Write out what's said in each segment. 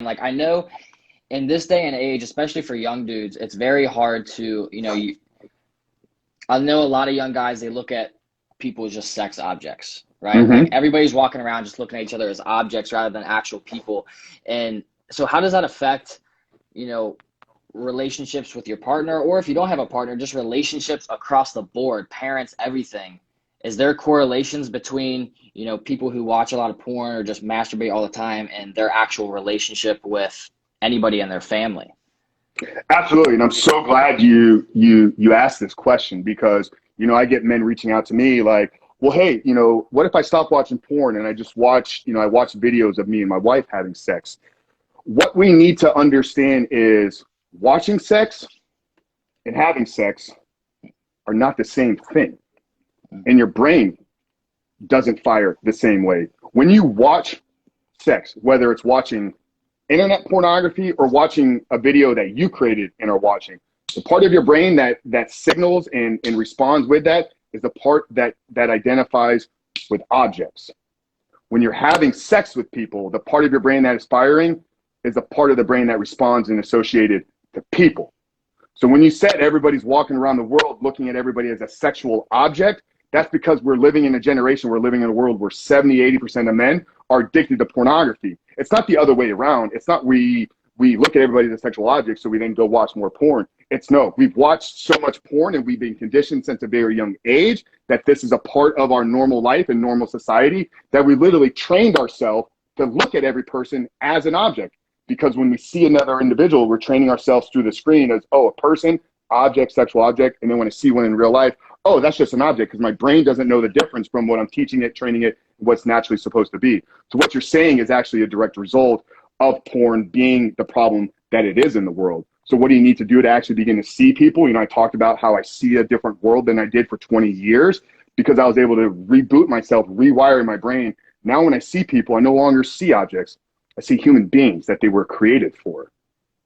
Like, I know in this day and age, especially for young dudes, it's very hard to, I know a lot of young guys, they look at people as just sex objects, right? Like Hmm. everybody's walking around just looking at each other as objects rather than actual people. And so how does that affect, you know, relationships with your partner, or if you don't have a partner, just relationships across the board, parents, everything? Is there correlations between, people who watch a lot of porn or just masturbate all the time and their actual relationship with anybody in their family? Absolutely, and I'm so glad you asked this question because I get men reaching out to me like, well, hey, what if I stop watching porn and I just watch, I watch videos of me and my wife having sex? What we need to understand is watching sex and having sex are not the same thing, and your brain doesn't fire the same way. When you watch sex, whether it's watching internet pornography or watching a video that you created and are watching, the part of your brain that signals and responds with that is the part that identifies with objects. When you're having sex with people, the part of your brain that is firing is the part of the brain that responds and associated to people. So when you said everybody's walking around the world looking at everybody as a sexual object, that's because we're living in a generation, we're living in a world where 70, 80% of men are addicted to pornography. It's not the other way around. It's not we look at everybody as a sexual object, so we then go watch more porn. It's no, we've watched so much porn and we've been conditioned since a very young age that this is a part of our normal life and normal society that we literally trained ourselves to look at every person as an object. Because when we see another individual, we're training ourselves through the screen as, oh, a person, object, sexual object. And then when I see one in real life, oh, that's just an object because my brain doesn't know the difference from what I'm teaching it, training it, what's naturally supposed to be. So what you're saying is actually a direct result of porn being the problem that it is in the world. So what do you need to do to actually begin to see people? I talked about how I see a different world than I did for 20 years because I was able to reboot myself, rewire my brain. Now when I see people, I no longer see objects. I see human beings that they were created for.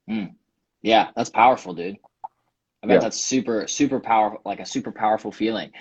Mm. Yeah, that's powerful, dude. I bet Yeah. that's super, super powerful, like a super powerful feeling.